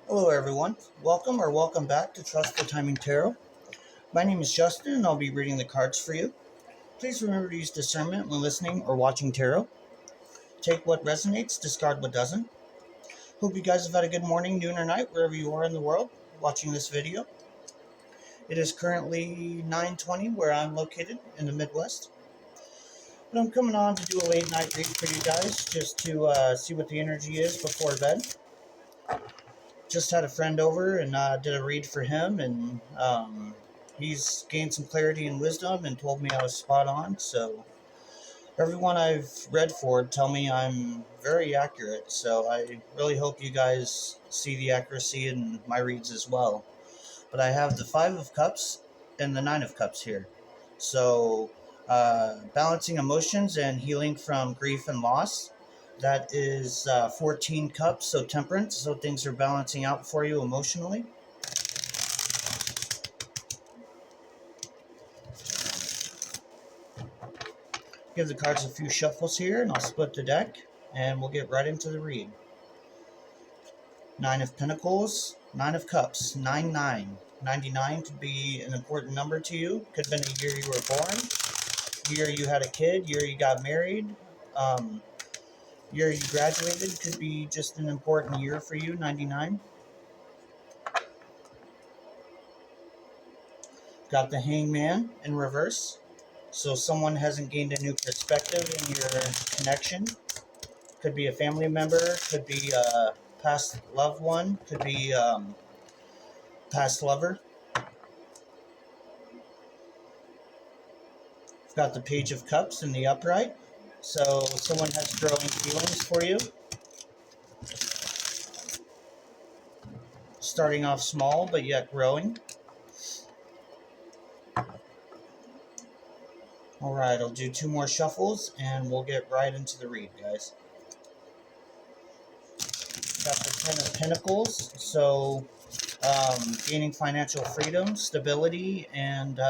Hello everyone, welcome back to Trust the Timing Tarot. My name is Justin and I'll be reading the cards for you. Please remember to use discernment when listening or watching tarot. Take what resonates, discard what doesn't. Hope you guys have had a good morning, noon, or night wherever you are in the world watching this video. It is currently 9:20 where I'm located in the Midwest. But I'm coming on to do a late night read for you guys just to see what the energy is before bed. Just had a friend over and did a read for him, and he's gained some clarity and wisdom and told me I was spot on. So everyone I've read for tell me I'm very accurate. So I really hope you guys see the accuracy in my reads as well. But I have the Five of Cups and the Nine of Cups here. So balancing emotions and healing from grief and loss. That is 14 cups, so temperance, so things are balancing out for you emotionally. Give the cards a few shuffles here, and I'll split the deck, and we'll get right into the read. Nine of Pentacles, Nine of Cups, 99. 99 could be an important number to you. Could have been a year you were born, year you had a kid, year you got married, year you graduated. Could be just an important year for you, 99. Got the Hangman in reverse. So someone hasn't gained a new perspective in your connection. Could be a family member, could be a past loved one, could be past lover. We've got the Page of Cups in the upright. So someone has growing feelings for you. Starting off small, but yet growing. Alright, I'll do two more shuffles, and we'll get right into the read, guys. Got the Ten of Pentacles, so gaining financial freedom, stability, and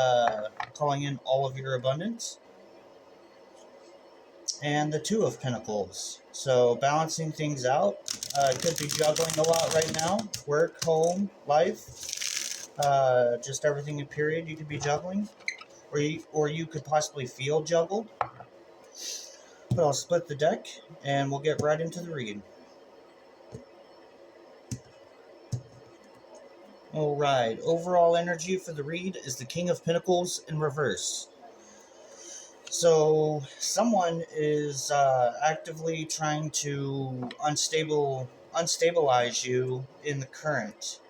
calling in all of your abundance. And the Two of Pentacles, so balancing things out. Could be juggling a lot right now. Work, home, life, just everything in period you could be juggling. Or you could possibly feel juggled. But I'll split the deck, and we'll get right into the read. Alright, overall energy for the read is the King of Pentacles in reverse. So someone is actively trying to unstabilize you in the current.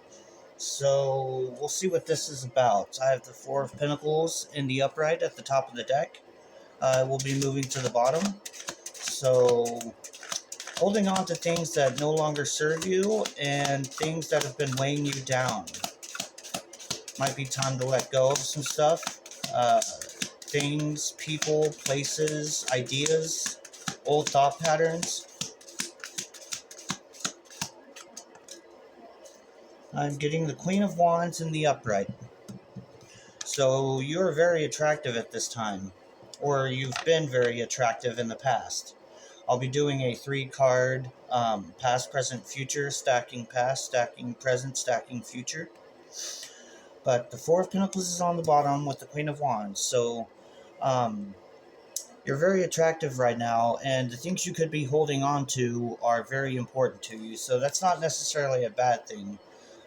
So we'll see what this is about. I have the Four of Pentacles in the upright at the top of the deck. We'll be moving to the bottom. So holding on to things that no longer serve you and things that have been weighing you down. Might be time to let go of some stuff. Things, people, places, ideas, old thought patterns. I'm getting the Queen of Wands in the upright. So you're very attractive at this time, or you've been very attractive in the past. I'll be doing a 3-card past, present, future, stacking past, stacking present, stacking future. But the Four of Pentacles is on the bottom with the Queen of Wands. So you're very attractive right now, and the things you could be holding on to are very important to you. So that's not necessarily a bad thing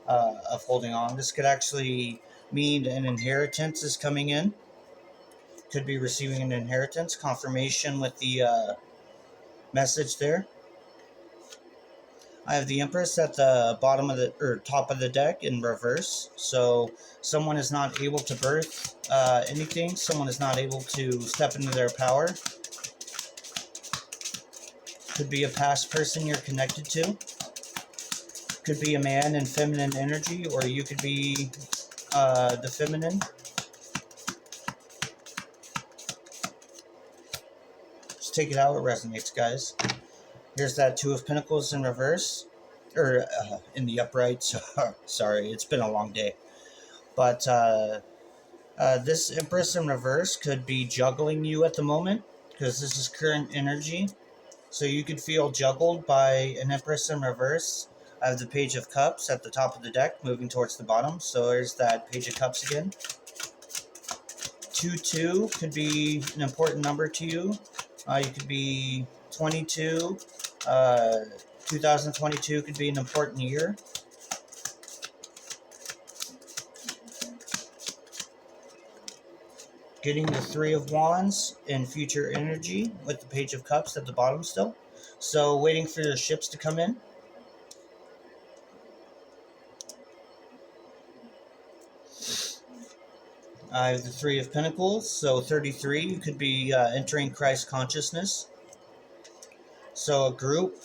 of holding on. This could actually mean an inheritance is coming in. Could be receiving an inheritance. Confirmation with the message there. I have the Empress at the bottom of the top of the deck in reverse. So someone is not able to birth anything. Someone is not able to step into their power. Could be a past person you're connected to. Could be a man in feminine energy, or you could be the feminine. Just take it how it resonates, guys. Here's that Two of Pentacles in reverse, or in the upright. Sorry, it's been a long day. But this Empress in reverse could be juggling you at the moment, because this is current energy. So you could feel juggled by an Empress in reverse. I have the Page of Cups at the top of the deck, moving towards the bottom. So there's that Page of Cups again. 22 could be an important number to you. You could be 22. 2022 could be an important year. Getting the Three of Wands in future energy with the Page of Cups at the bottom still. So waiting for your ships to come in. I have the Three of Pentacles, so 33, you could be entering Christ consciousness. So a group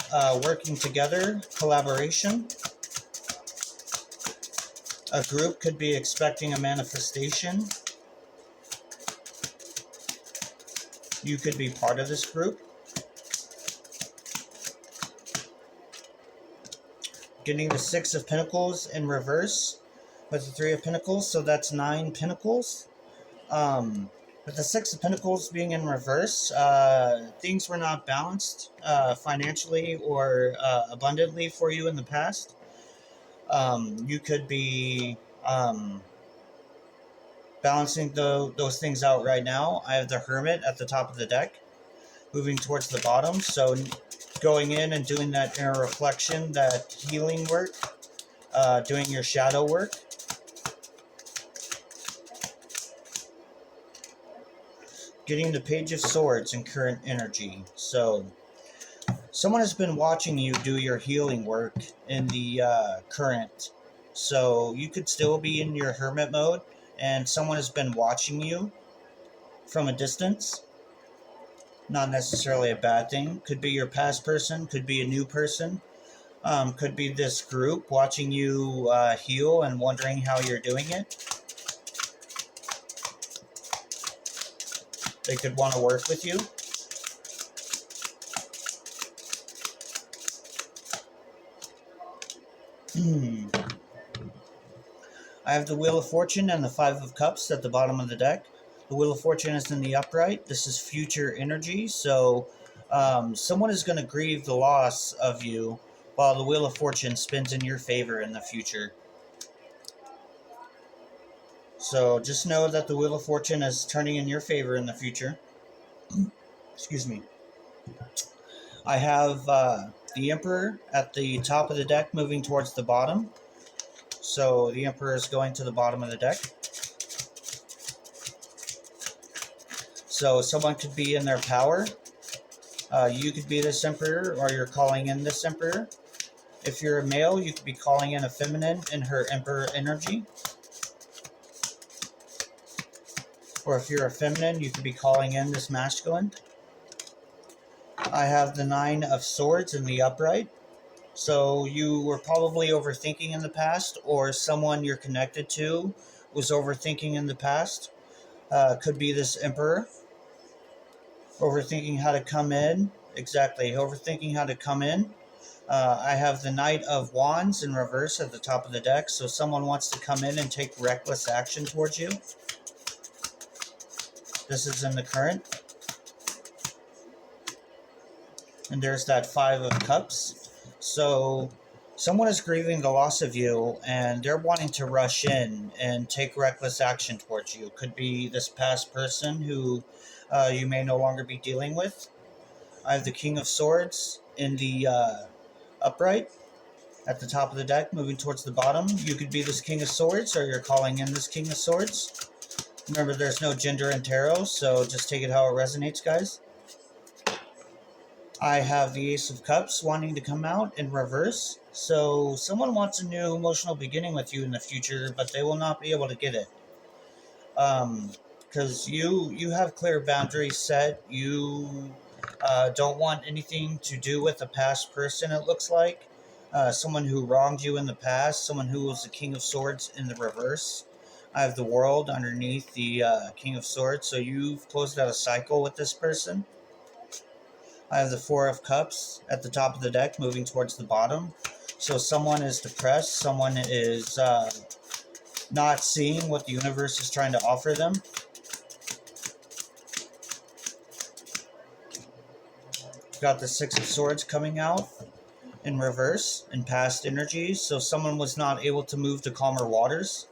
working together, collaboration. A group could be expecting a manifestation. You could be part of this group. Getting the Six of Pentacles in reverse with the Three of Pentacles, so that's 9 Pentacles. With the Six of Pentacles being in reverse, things were not balanced financially or abundantly for you in the past. You could be balancing those things out right now. I have the Hermit at the top of the deck, moving towards the bottom. So going in and doing that inner reflection, that healing work, doing your shadow work. Getting the Page of Swords in current energy. So someone has been watching you do your healing work in the current. So you could still be in your hermit mode, and someone has been watching you from a distance. Not necessarily a bad thing. Could be your past person, could be a new person. Could be this group watching you heal and wondering how you're doing it. They could want to work with you. I have the Wheel of Fortune and the Five of Cups at the bottom of the deck. The Wheel of Fortune is in the upright. This is future energy. So someone is going to grieve the loss of you while the Wheel of Fortune spins in your favor in the future. So just know that the Wheel of Fortune is turning in your favor in the future. Excuse me. I have the Emperor at the top of the deck moving towards the bottom. So the Emperor is going to the bottom of the deck. So someone could be in their power. You could be this Emperor, or you're calling in this Emperor. If you're a male, you could be calling in a feminine in her Emperor energy. Or if you're a feminine, you could be calling in this masculine. I have the Nine of Swords in the upright. So you were probably overthinking in the past, or someone you're connected to was overthinking in the past. Could be this Emperor. Overthinking how to come in. Exactly, overthinking how to come in. I have the Knight of Wands in reverse at the top of the deck. So someone wants to come in and take reckless action towards you. This is in the current. And there's that Five of Cups. So someone is grieving the loss of you, and they're wanting to rush in and take reckless action towards you. Could be this past person who you may no longer be dealing with. I have the King of Swords in the upright at the top of the deck, moving towards the bottom. You could be this King of Swords, or you're calling in this King of Swords. Remember, there's no gender in tarot, so just take it how it resonates, guys. I have the Ace of Cups wanting to come out in reverse. So someone wants a new emotional beginning with you in the future, but they will not be able to get it. Because you have clear boundaries set. You don't want anything to do with a past person, it looks like. Someone who wronged you in the past. Someone who was the King of Swords in the reverse. I have the World underneath the King of Swords. So you've closed out a cycle with this person. I have the Four of Cups at the top of the deck, moving towards the bottom. So someone is depressed. Someone is not seeing what the universe is trying to offer them. Got the Six of Swords coming out in reverse in past energies. So someone was not able to move to calmer waters,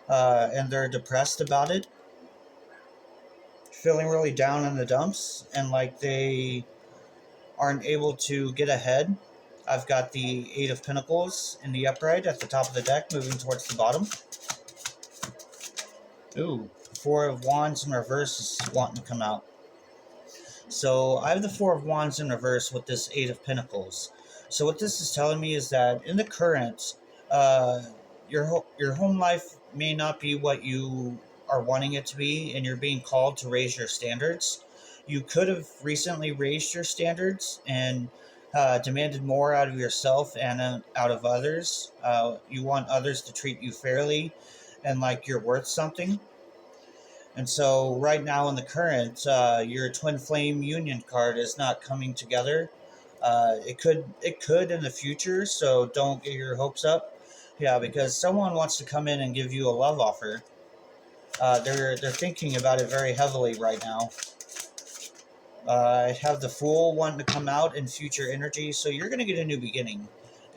and they're depressed about it, feeling really down in the dumps, and like they aren't able to get ahead. I've got the Eight of Pentacles in the upright at the top of the deck, moving towards the bottom. Ooh, Four of Wands in reverse is wanting to come out. So I have the Four of Wands in reverse with this Eight of Pentacles. So what this is telling me is that in the current, uh, your home life may not be what you are wanting it to be, and you're being called to raise your standards. You could have recently raised your standards and demanded more out of yourself and out of others. You want others to treat you fairly and like you're worth something. And so, right now in the current, your twin flame union card is not coming together. It could in the future. So don't get your hopes up. Yeah, because someone wants to come in and give you a love offer. They're thinking about it very heavily right now. I have the Fool wanting to come out in future energy. So you're going to get a new beginning,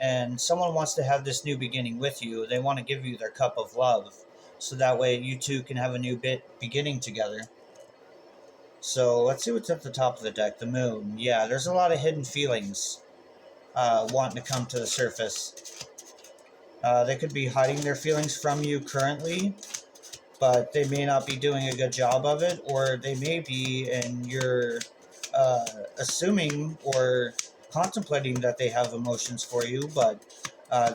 and someone wants to have this new beginning with you. They want to give you their cup of love, so that way you two can have a new beginning together. So let's see what's at the top of the deck. The Moon. Yeah, there's a lot of hidden feelings wanting to come to the surface. They could be hiding their feelings from you currently, but they may not be doing a good job of it, or they may be, and you're assuming or contemplating that they have emotions for you, but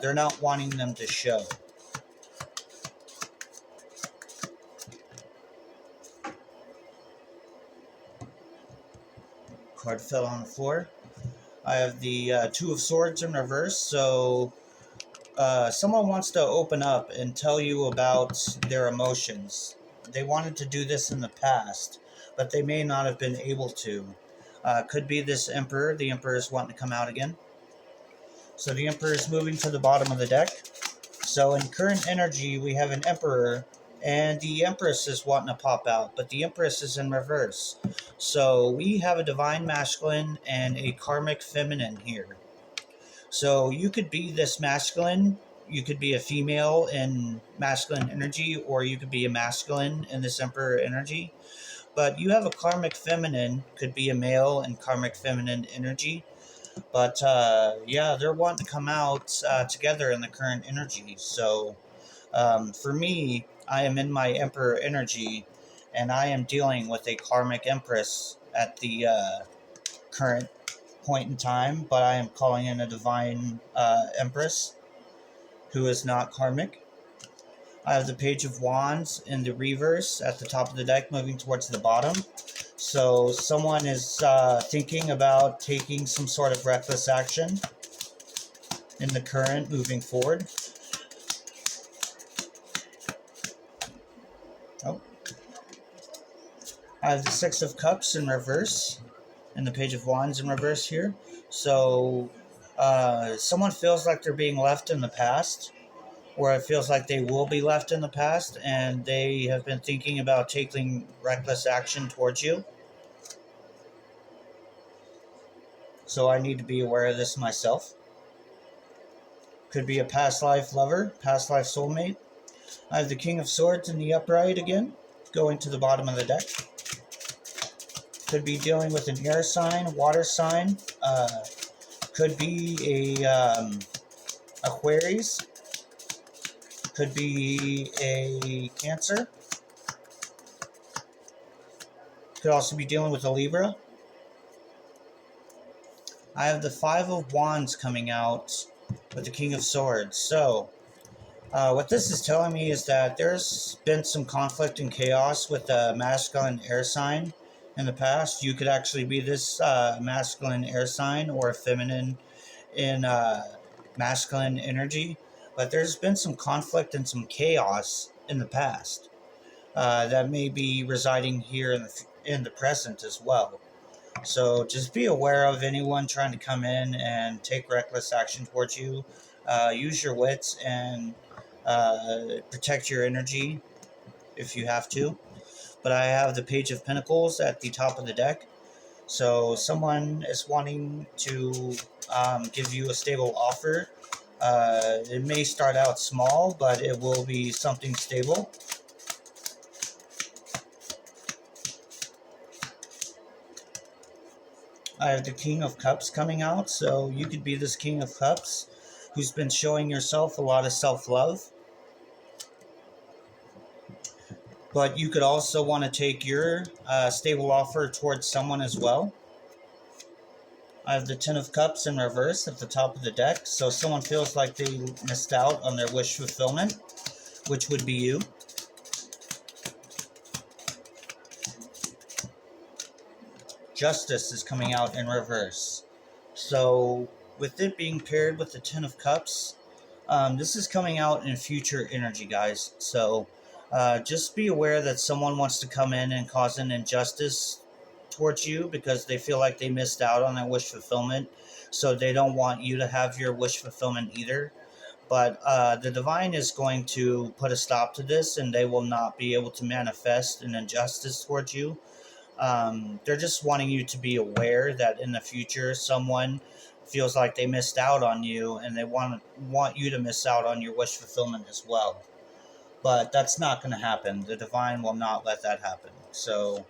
they're not wanting them to show. Card fell on the floor. I have the Two of Swords in reverse, so someone wants to open up and tell you about their emotions. They wanted to do this in the past, but they may not have been able to. Could be this Emperor. The Emperor is wanting to come out again. So the Emperor is moving to the bottom of the deck. So in current energy, we have an Emperor, and the Empress is wanting to pop out, but the Empress is in reverse. So we have a Divine Masculine and a Karmic Feminine here. So you could be this masculine, you could be a female in masculine energy, or you could be a masculine in this Emperor energy. But you have a karmic feminine, could be a male in karmic feminine energy. But yeah, they're wanting to come out together in the current energy. So for me, I am in my Emperor energy, and I am dealing with a karmic Empress at the current point in time, but I am calling in a divine Empress who is not karmic. I have the Page of Wands in the reverse at the top of the deck, moving towards the bottom. So someone is thinking about taking some sort of reckless action in the current, moving forward. Oh. I have the Six of Cups in reverse and the Page of Wands in reverse here. So someone feels like they're being left in the past, or it feels like they will be left in the past, and they have been thinking about taking reckless action towards you. So I need to be aware of this myself. Could be a past life lover, past life soulmate. I have the King of Swords in the upright again, going to the bottom of the deck. Could be dealing with an air sign, water sign. Could be a Aquarius. Could be a Cancer. Could also be dealing with a Libra. I have the Five of Wands coming out with the King of Swords. So, what this is telling me is that there's been some conflict and chaos with a masculine air sign in the past. You could actually be this masculine air sign, or a feminine in masculine energy. But there's been some conflict and some chaos in the past that may be residing here in the present as well. So just be aware of anyone trying to come in and take reckless action towards you. Use your wits and protect your energy if you have to. But I have the Page of Pentacles at the top of the deck. So someone is wanting to give you a stable offer. It may start out small, but it will be something stable. I have the King of Cups coming out, so you could be this King of Cups who's been showing yourself a lot of self-love. But you could also want to take your stable offer towards someone as well. I have the Ten of Cups in reverse at the top of the deck, so someone feels like they missed out on their wish fulfillment, which would be you. Justice is coming out in reverse. So with it being paired with the Ten of Cups, this is coming out in future energy, guys. So just be aware that someone wants to come in and cause an injustice towards you because they feel like they missed out on their wish fulfillment. So they don't want you to have your wish fulfillment either. But the divine is going to put a stop to this, and they will not be able to manifest an injustice towards you. They're just wanting you to be aware that in the future someone feels like they missed out on you, and they want you to miss out on your wish fulfillment as well. But that's not going to happen. The divine will not let that happen. So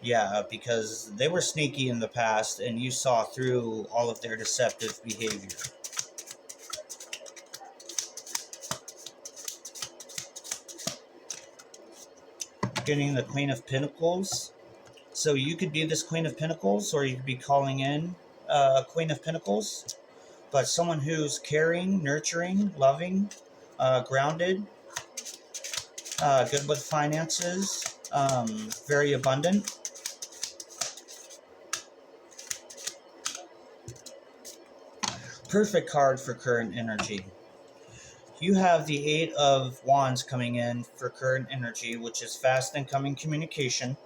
yeah, because they were sneaky in the past, and you saw through all of their deceptive behavior. Getting the Queen of Pentacles. So you could be this Queen of Pentacles, or you could be calling in a Queen of Pentacles. But someone who's caring, nurturing, loving, grounded, good with finances, very abundant. Perfect card for current energy. You have the Eight of Wands coming in for current energy, which is fast incoming communication,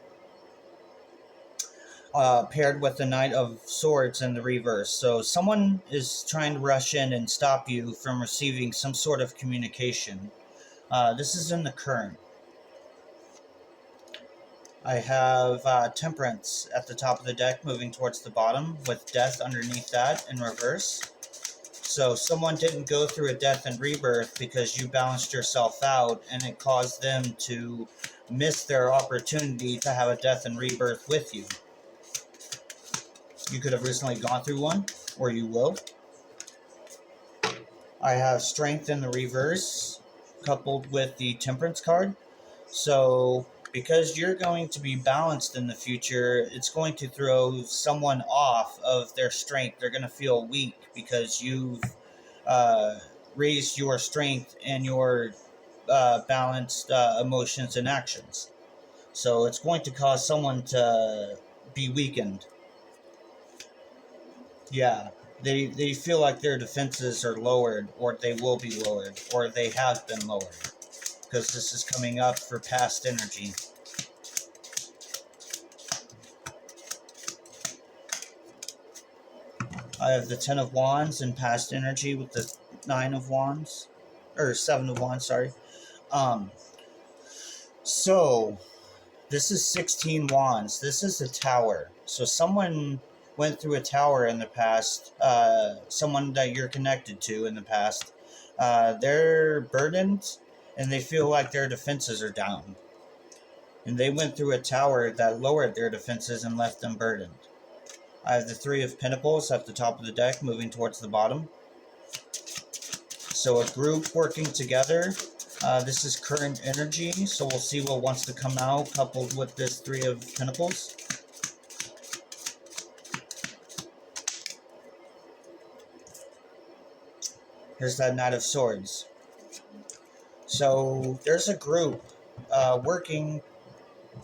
paired with the Knight of Swords in the reverse. So someone is trying to rush in and stop you from receiving some sort of communication. This is in the current. I have Temperance at the top of the deck moving towards the bottom with Death underneath that in reverse. So someone didn't go through a death and rebirth because you balanced yourself out, and it caused them to miss their opportunity to have a death and rebirth with you. You could have recently gone through one, or you will. I have Strength in the reverse coupled with the Temperance card. So because you're going to be balanced in the future, it's going to throw someone off of their strength. They're going to feel weak because you've raised your strength and your balanced emotions and actions. So it's going to cause someone to be weakened. Yeah, they feel like their defenses are lowered, or they will be lowered, or they have been lowered. Because this is coming up for past energy. I have the Ten of Wands in past energy with the Nine of Wands, or Seven of Wands, sorry. So this is 16 Wands. This is a tower. So someone went through a tower in the past, someone that you're connected to in the past. They're burdened, and they feel like their defenses are down. And they went through a tower that lowered their defenses and left them burdened. I have the Three of Pentacles at the top of the deck moving towards the bottom. So a group working together. This is current energy, so we'll see what wants to come out coupled with this Three of Pentacles. Here's that Knight of Swords. So there's a group working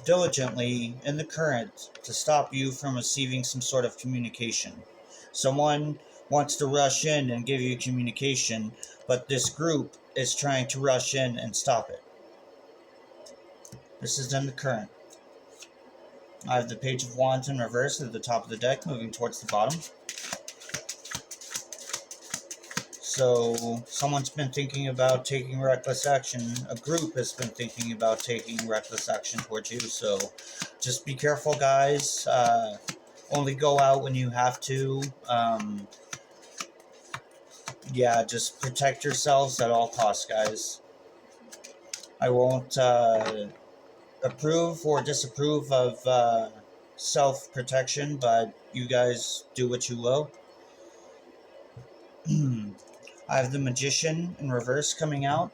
diligently in the current to stop you from receiving some sort of communication. Someone wants to rush in and give you communication, but this group is trying to rush in and stop it. This is in the current. I have the Page of Wands in reverse at the top of the deck moving towards the bottom. So someone's been thinking about taking reckless action. A group has been thinking about taking reckless action towards you. So just be careful, guys. Only go out when you have to. Yeah, just protect yourselves at all costs, guys. I won't approve or disapprove of self protection, but you guys do what you will. I have the Magician in reverse coming out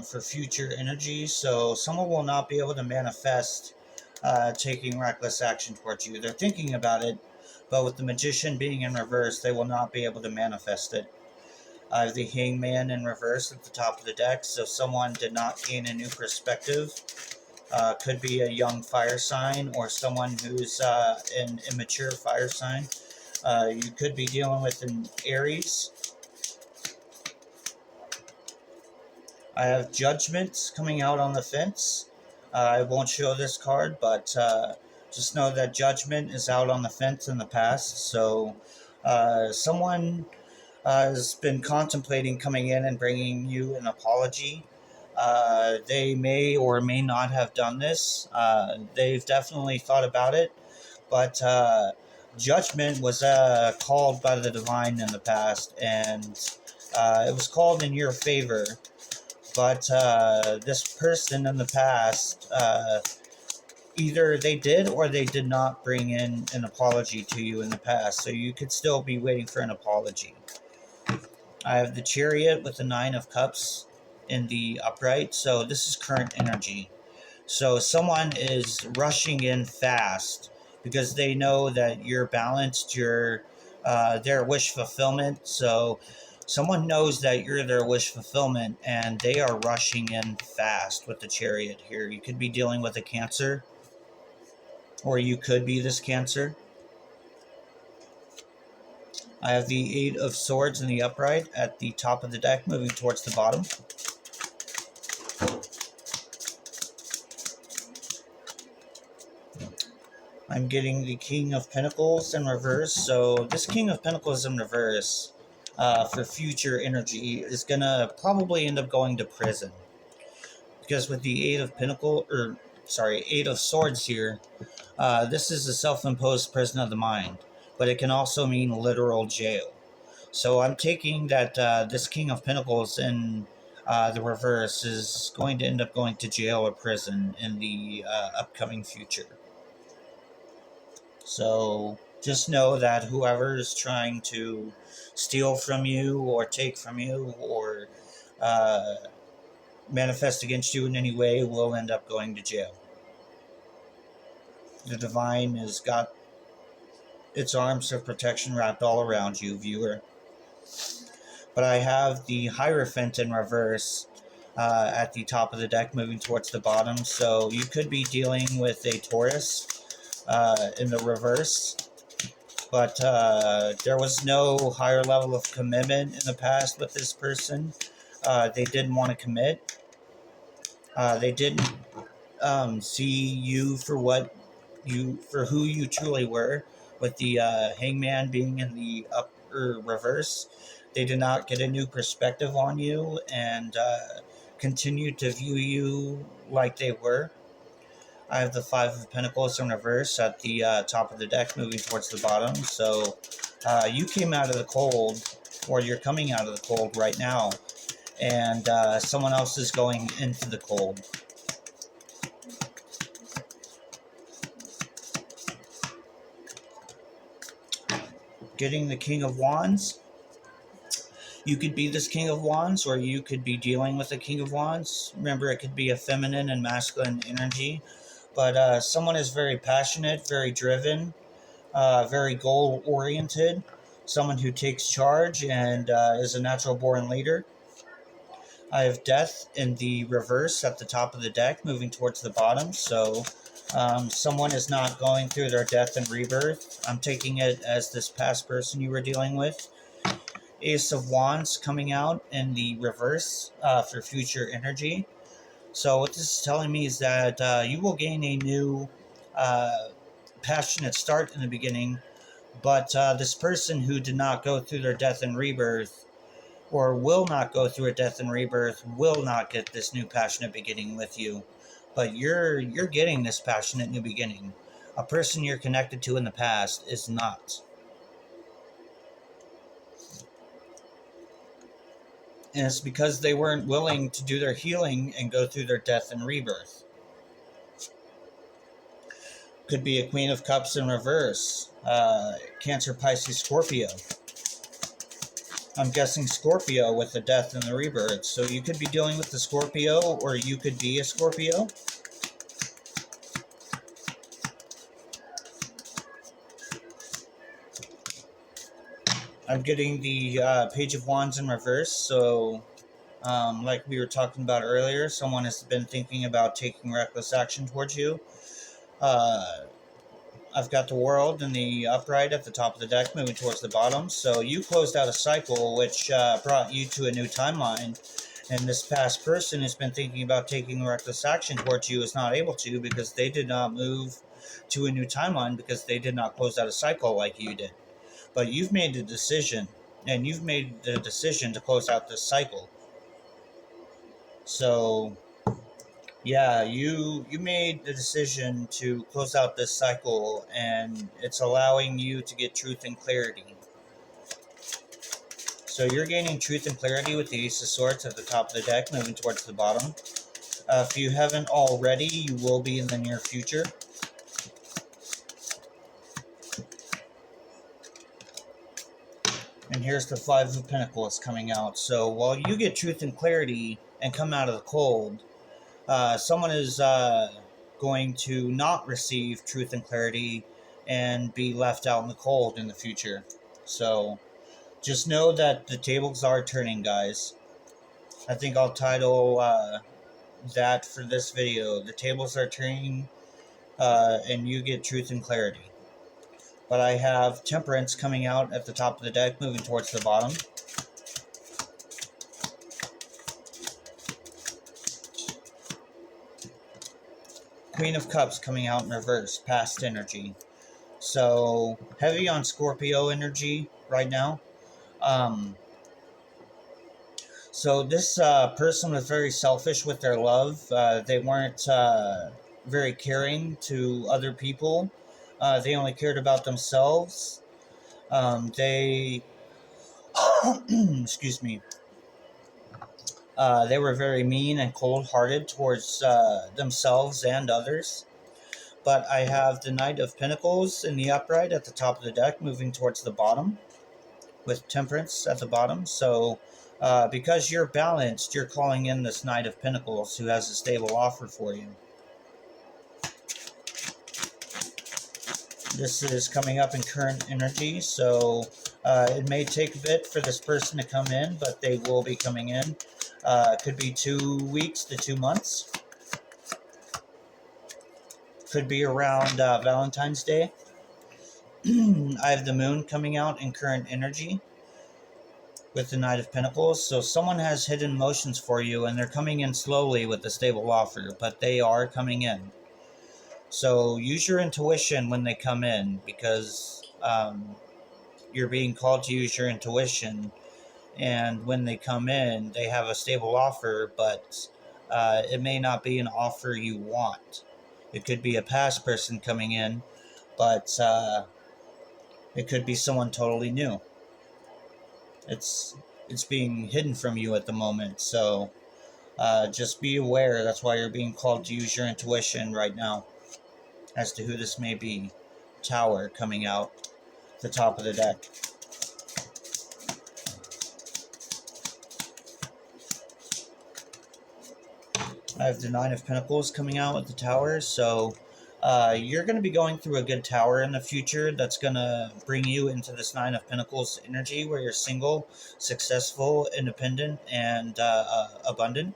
for future energy, so someone will not be able to manifest taking reckless action towards you. They're thinking about it, but with the Magician being in reverse, they will not be able to manifest it. I have the Hangman in reverse at the top of the deck, so someone did not gain a new perspective. Could be a young fire sign or someone who's an immature fire sign. You could be dealing with an Aries. I have Judgment coming out on the fence. I won't show this card, but just know that Judgment is out on the fence in the past. So someone has been contemplating coming in and bringing you an apology. They may or may not have done this. They've definitely thought about it, but Judgment was called by the divine in the past, and it was called in your favor. But this person in the past, either they did or they did not bring in an apology to you in the past, so you could still be waiting for an apology. I have the Chariot with the Nine of Cups in the upright, so this is current energy. So someone is rushing in fast because they know that you're balanced, you're their wish fulfillment. So someone knows that you're their wish fulfillment, and they are rushing in fast with the Chariot here. You could be dealing with a Cancer, or you could be this Cancer. I have the Eight of Swords in the upright at the top of the deck, moving towards the bottom. I'm getting the King of Pentacles in reverse. So this King of Pentacles in reverse for future energy is going to probably end up going to prison. Because with the Eight of Swords here, this is a self-imposed prison of the mind. But it can also mean literal jail. So I'm taking that this King of Pentacles in the reverse is going to end up going to jail or prison in the upcoming future. So just know that whoever is trying to steal from you or take from you or manifest against you in any way will end up going to jail. The divine has got its arms of protection wrapped all around you, viewer. But I have the Hierophant in reverse at the top of the deck, moving towards the bottom. So you could be dealing with a Taurus in the reverse. But there was no higher level of commitment in the past with this person. They didn't want to commit. They didn't see you for who you truly were. With the Hangman being in the upper reverse, they did not get a new perspective on you and continued to view you like they were. I have the Five of Pentacles in reverse at the top of the deck, moving towards the bottom. So you came out of the cold, or you're coming out of the cold right now, and someone else is going into the cold. Getting the King of Wands. You could be this King of Wands, or you could be dealing with a King of Wands. Remember, it could be a feminine and masculine energy. But someone is very passionate, very driven, very goal-oriented, someone who takes charge and is a natural-born leader. I have Death in the reverse at the top of the deck, moving towards the bottom. So someone is not going through their death and rebirth. I'm taking it as this past person you were dealing with. Ace of Wands coming out in the reverse for future energy. So what this is telling me is that you will gain a new passionate start in the beginning, but this person who did not go through their death and rebirth, or will not go through a death and rebirth, will not get this new passionate beginning with you. But you're getting this passionate new beginning. a person you're connected to in the past is not. And it's because they weren't willing to do their healing and go through their death and rebirth. Could be a Queen of Cups in reverse. Cancer, Pisces, Scorpio. I'm guessing Scorpio with the death and the rebirth. So you could be dealing with the Scorpio, or you could be a Scorpio. I'm getting the Page of Wands in reverse. So, like we were talking about earlier, someone has been thinking about taking reckless action towards you. I've got the World in the upright at the top of the deck, moving towards the bottom. So you closed out a cycle which brought you to a new timeline. And this past person has been thinking about taking reckless action towards you is not able to because they did not move to a new timeline because they did not close out a cycle like you did. But you've made the decision, and you've made the decision to close out this cycle. So yeah, you made the decision to close out this cycle, and it's allowing you to get truth and clarity. So you're gaining truth and clarity with the Ace of Swords at the top of the deck, moving towards the bottom. If you haven't already, you will be in the near future. And here's the Five of Pentacles coming out. So while you get truth and clarity and come out of the cold, someone is going to not receive truth and clarity and be left out in the cold in the future. So just know that the tables are turning, guys. I think I'll title that for this video. The tables are turning and you get truth and clarity. But I have Temperance coming out at the top of the deck, moving towards the bottom. Queen of Cups coming out in reverse, past energy. So heavy on Scorpio energy right now. So this person was very selfish with their love. They weren't very caring to other people. They only cared about themselves. They, excuse me, they were very mean and cold-hearted towards themselves and others. But I have the Knight of Pentacles in the upright at the top of the deck, moving towards the bottom, with Temperance at the bottom. So because you're balanced, you're calling in this Knight of Pentacles who has a stable offer for you. This is coming up in current energy, so it may take a bit for this person to come in, but they will be coming in. Could be 2 weeks to 2 months. Could be around Valentine's Day. I have the Moon coming out in current energy with the Knight of Pentacles. So someone has hidden emotions for you, and they're coming in slowly with a stable offer, but they are coming in. So use your intuition when they come in, because you're being called to use your intuition. And when they come in, they have a stable offer, but it may not be an offer you want. It could be a past person coming in, but it could be someone totally new. It's being hidden from you at the moment, so just be aware. That's why you're being called to use your intuition right now as to who this may be. Tower coming out the top of the deck. I have the Nine of Pentacles coming out with the Tower, so you're going to be going through a good tower in the future that's going to bring you into this Nine of Pentacles energy where you're single, successful, independent, and abundant.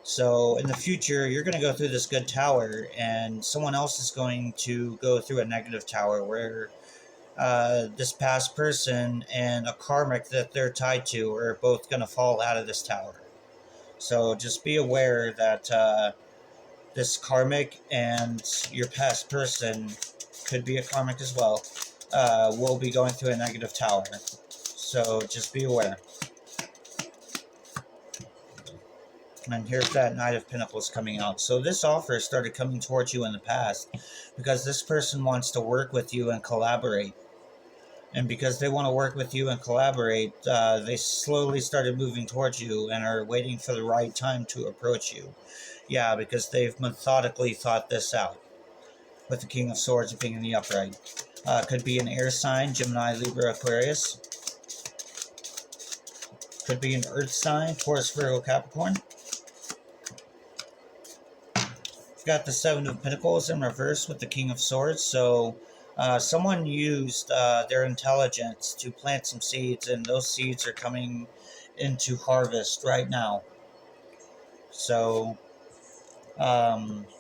So in the future, you're going to go through this good tower, and someone else is going to go through a negative tower where this past person and a karmic that they're tied to are both going to fall out of this tower. So just be aware that this karmic and your past person, could be a karmic as well, will be going through a negative tower. So just be aware. And here's that Knight of Pentacles coming out. So this offer started coming towards you in the past because this person wants to work with you and collaborate. And because they want to work with you and collaborate, they slowly started moving towards you and are waiting for the right time to approach you. Yeah, because they've methodically thought this out. With the King of Swords being in the upright. Could be an air sign, Gemini, Libra, Aquarius. Could be an earth sign, Taurus, Virgo, Capricorn. We've got the Seven of Pentacles in reverse with the King of Swords. So someone used their intelligence to plant some seeds, and those seeds are coming into harvest right now. So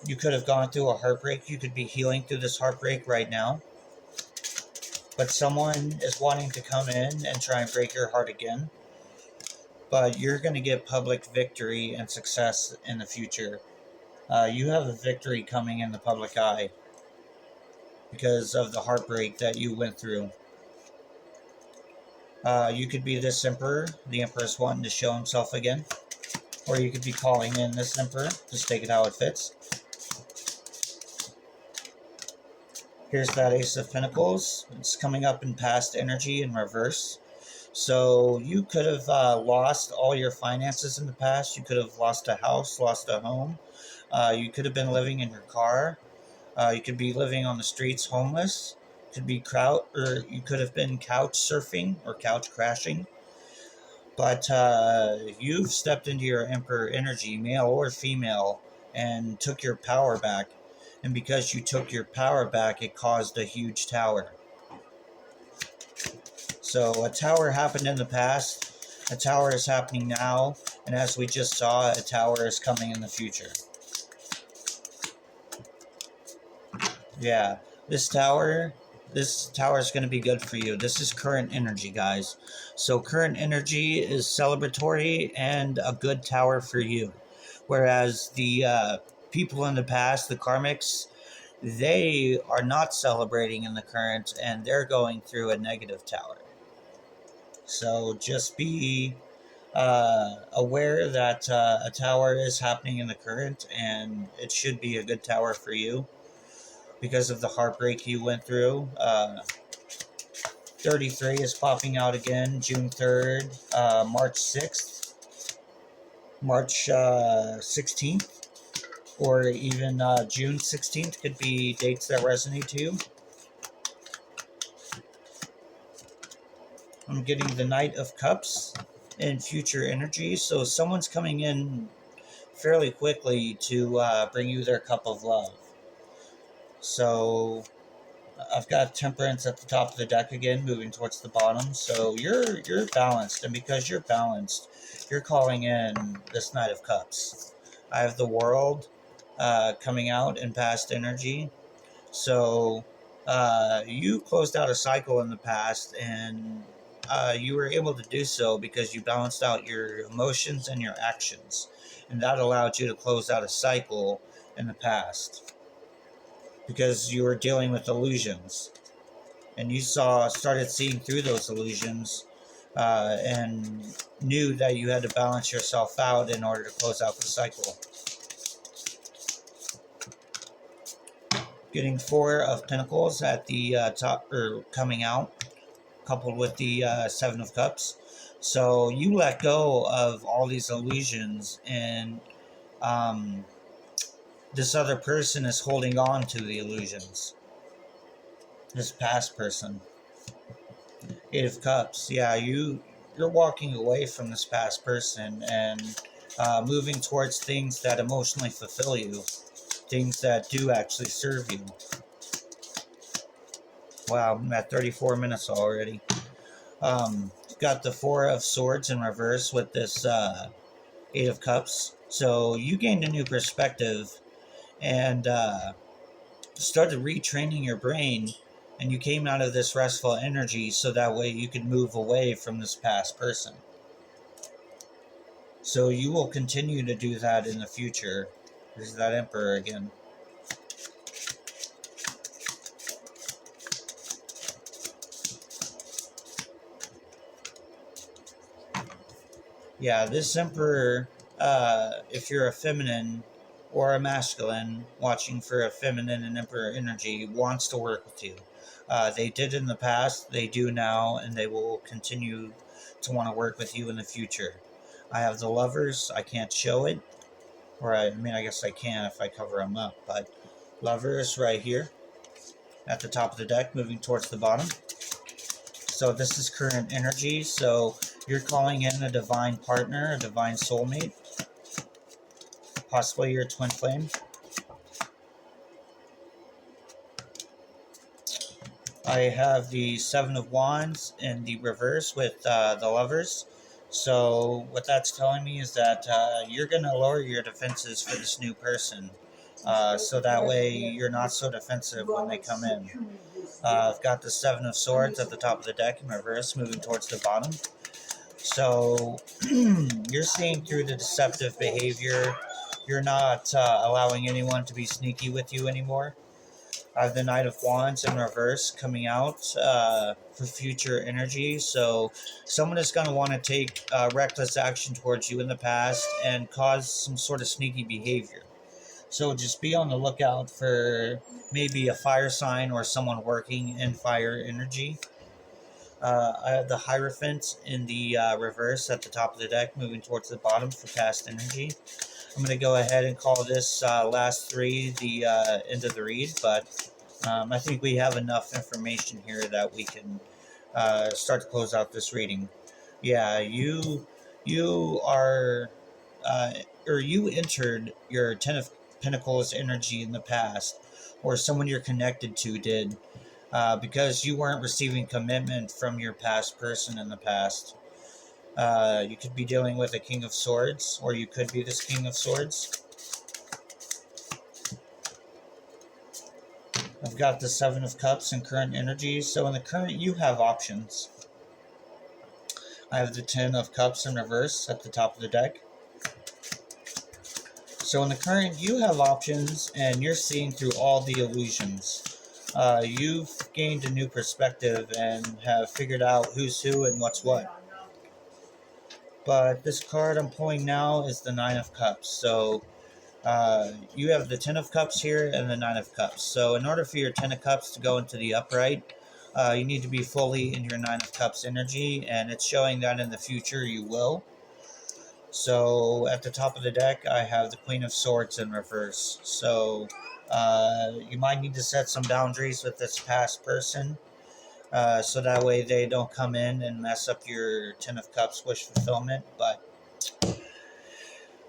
you could have gone through a heartbreak. You could be healing through this heartbreak right now. But someone is wanting to come in and try and break your heart again. But you're going to get public victory and success in the future. You have a victory coming in the public eye because of the heartbreak that you went through. You could be this emperor. The emperor's wanting to show himself again. Or you could be calling in this emperor. Just take it how it fits. Here's that Ace of Pentacles. It's coming up in past energy in reverse. So you could have lost all your finances in the past. You could have lost a house, lost a home. You could have been living in your car. You could be living on the streets, homeless. You could have been couch surfing or couch crashing. But you've stepped into your Emperor energy, male or female, and took your power back. And because you took your power back, it caused a huge tower. So a tower happened in the past, a tower is happening now, and as we just saw, a tower is coming in the future. Yeah, this tower is going to be good for you. This is current energy, guys. So current energy is celebratory and a good tower for you. Whereas the people in the past, the karmics, they are not celebrating in the current, and they're going through a negative tower. So just be aware that a tower is happening in the current, and it should be a good tower for you because of the heartbreak you went through. 33 is popping out again, June 3rd, March 6th, March 16th, or even June 16th could be dates that resonate to you. I'm getting the Knight of Cups in future energy. So someone's coming in fairly quickly to bring you their cup of love. So I've got Temperance at the top of the deck again, moving towards the bottom. So you're balanced, and because you're balanced, you're calling in this Knight of Cups. I have the World coming out in past energy. So you closed out a cycle in the past, and you were able to do so because you balanced out your emotions and your actions. And that allowed you to close out a cycle in the past because you were dealing with illusions. And you started seeing through those illusions and knew that you had to balance yourself out in order to close out the cycle. Getting Four of Pentacles at the top, or coming out, coupled with the Seven of Cups. So you let go of all these illusions, and this other person is holding on to the illusions. This past person. Eight of Cups. Yeah, you're walking away from this past person and moving towards things that emotionally fulfill you. Things that do actually serve you. Wow, I'm at 34 minutes already. Got the Four of Swords in reverse with this Eight of Cups. So you gained a new perspective and started retraining your brain, and you came out of this restful energy so that way you could move away from this past person. So you will continue to do that in the future. There's that Emperor again. Yeah, this Emperor if you're a feminine or a masculine watching for a feminine and emperor energy, wants to work with you. They did in the past, they do now, and they will continue to want to work with you in the future. I have the lovers. I can't show it, or I mean, I guess I can if I cover them up, but lovers right here at the top of the deck, moving towards the bottom. So this is current energy. So you're calling in a divine partner, a divine soulmate, possibly your twin flame. I have the Seven of Wands in the reverse with the lovers. So what that's telling me is that you're going to lower your defenses for this new person. So that way you're not so defensive when they come in. I've got the Seven of Swords at the top of the deck in reverse, moving towards the bottom. So you're seeing through the deceptive behavior. You're not allowing anyone to be sneaky with you anymore. I have the Knight of Wands in reverse coming out for future energy. So someone is going to want to take reckless action towards you in the past and cause some sort of sneaky behavior. So just be on the lookout for maybe a fire sign or someone working in fire energy. I have the Hierophant in the reverse at the top of the deck, moving towards the bottom for past energy. I'm going to go ahead and call this last three the end of the read, but I think we have enough information here that we can start to close out this reading. Yeah, you are, or you entered your Ten of Pentacles energy in the past, or someone you're connected to did, because you weren't receiving commitment from your past person in the past. You could be dealing with a King of Swords, or you could be this King of Swords. I've got the Seven of Cups in current energy. So in the current, you have options. I have the Ten of Cups in reverse at the top of the deck. So in the current, you have options, and you're seeing through all the illusions. You've gained a new perspective and have figured out who's who and what's what. But this card I'm pulling now is the Nine of Cups. So you have the Ten of Cups here and the Nine of Cups. So in order for your Ten of Cups to go into the upright, you need to be fully in your Nine of Cups energy, and it's showing that in the future you will. So at the top of the deck, I have the Queen of Swords in reverse. So you might need to set some boundaries with this past person, so that way they don't come in and mess up your Ten of Cups wish fulfillment. But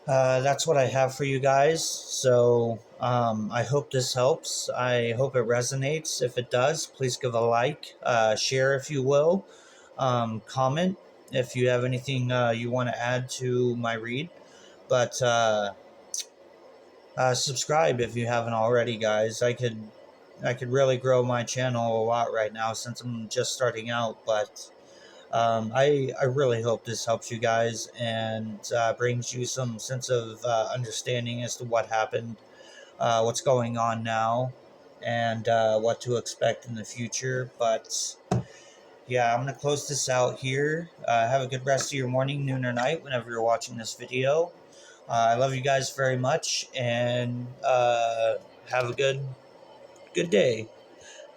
that's what I have for you guys. So I hope this helps. I hope it resonates. If it does, please give a like, share if you will, comment if you have anything you want to add to my read. But subscribe if you haven't already, guys. I could really grow my channel a lot right now since I'm just starting out, but I really hope this helps you guys and brings you some sense of understanding as to what happened, what's going on now, and what to expect in the future. But yeah, I'm going to close this out here. Have a good rest of your morning, noon, or night whenever you're watching this video. I love you guys very much, and have a good day.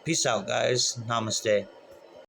Peace out, guys. Namaste.